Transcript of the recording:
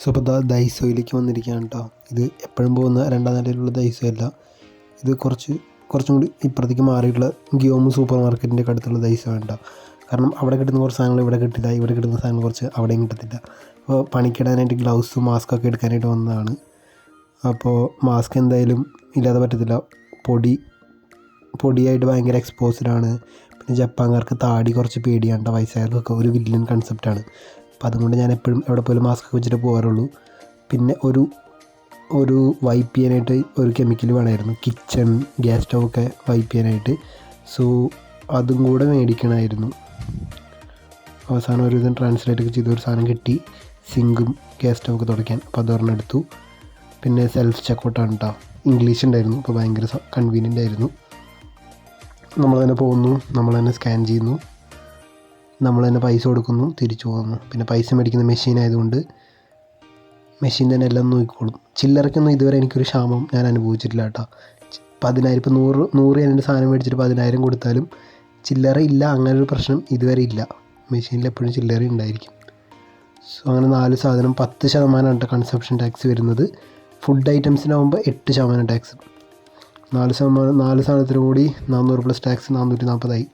So ഇപ്പോൾ ദൈസോയിലേക്ക് വന്നിരിക്കുകയാണ് കേട്ടോ. ഇത് എപ്പോഴും പോകുന്ന രണ്ടാം നിലയിലുള്ള ദൈസോ അല്ല. ഇത് കുറച്ചും കൂടി ഇപ്പുറത്തേക്ക് മാറിയിട്ടുള്ള ഗിയോമ് സൂപ്പർ മാർക്കറ്റിൻ്റെ ഒക്കെ അടുത്തുള്ള ദൈസോ വേണ്ട. കാരണം അവിടെ കിട്ടുന്ന കുറച്ച് സാധനങ്ങൾ ഇവിടെ കിട്ടില്ല, ഇവിടെ കിട്ടുന്ന സാധനങ്ങൾ കുറച്ച് അവിടെയും കിട്ടത്തില്ല. അപ്പോൾ പണിക്കിടാനായിട്ട് ഗ്ലൗസും മാസ്കൊക്കെ എടുക്കാനായിട്ട് വന്നതാണ്. അപ്പോൾ മാസ്ക് എന്തായാലും ഇല്ലാതെ പറ്റത്തില്ല. പൊടിയായിട്ട് ഭയങ്കര എക്സ്പോസ്ഡാണ്. പിന്നെ ജപ്പാൻകാർക്ക് താടി കുറച്ച് പേടിയാണ്. വയസ്സായവർക്കൊക്കെ ഒരു വില്ലൻ കൺസെപ്റ്റാണ്. അപ്പോൾ അതുകൊണ്ട് ഞാൻ എപ്പോഴും എവിടെ പോലും മാസ്ക് വെച്ചിട്ട് പോകാറുള്ളൂ. പിന്നെ ഒരു വൈപ്പ് ചെയ്യാനായിട്ട് ഒരു കെമിക്കൽ വേണമായിരുന്നു, കിച്ചൺ ഗ്യാസ് സ്റ്റൗവൊക്കെ വൈപ്പ് ചെയ്യാനായിട്ട്. സോ അതും കൂടെ മേടിക്കണമായിരുന്നു. അവസാനം ഒരു വിധം ട്രാൻസ്ലേറ്റൊക്കെ ചെയ്ത ഒരു സാധനം കിട്ടി, സിങ്കും ഗ്യാസ് സ്റ്റൗവൊക്കെ തുടയ്ക്കാൻ. അപ്പോൾ അതൊരെണ്ണം എടുത്തു. പിന്നെ സെൽഫ് ചെക്കൗട്ടാണ് കേട്ടോ, ഇംഗ്ലീഷ് ഉണ്ടായിരുന്നു. അപ്പോൾ ഭയങ്കര കൺവീനിയൻ്റ് ആയിരുന്നു. നമ്മൾ തന്നെ പോകുന്നു, നമ്മൾ തന്നെ സ്കാൻ ചെയ്യുന്നു, നമ്മൾ തന്നെ പൈസ കൊടുക്കുന്നു, തിരിച്ചു പോകുന്നു. പിന്നെ പൈസ മേടിക്കുന്ന മെഷീൻ ആയതുകൊണ്ട് മെഷീൻ തന്നെ എല്ലാം നോക്കിക്കോളും. ചില്ലറയ്ക്കൊന്നും ഇതുവരെ എനിക്കൊരു ക്ഷാമം ഞാൻ അനുഭവിച്ചിട്ടില്ല കേട്ടോ. 10,000 ഇപ്പോൾ 100 എൻ്റെ സാധനം മേടിച്ചിട്ട് 10,000 കൊടുത്താലും ചില്ലറ ഇല്ല, അങ്ങനൊരു പ്രശ്നം ഇതുവരെ ഇല്ല. മെഷീനിൽ എപ്പോഴും ചില്ലറ ഉണ്ടായിരിക്കും. സോ അങ്ങനെ 4 സാധനം 10% കൺസപ്ഷൻ ടാക്സ് വരുന്നത്. ഫുഡ് ഐറ്റംസിനാകുമ്പോൾ 8% ടാക്സ്. 4 സാധനത്തിന് കൂടി 400 പ്ലസ് ടാക്സ് 440 ആയി.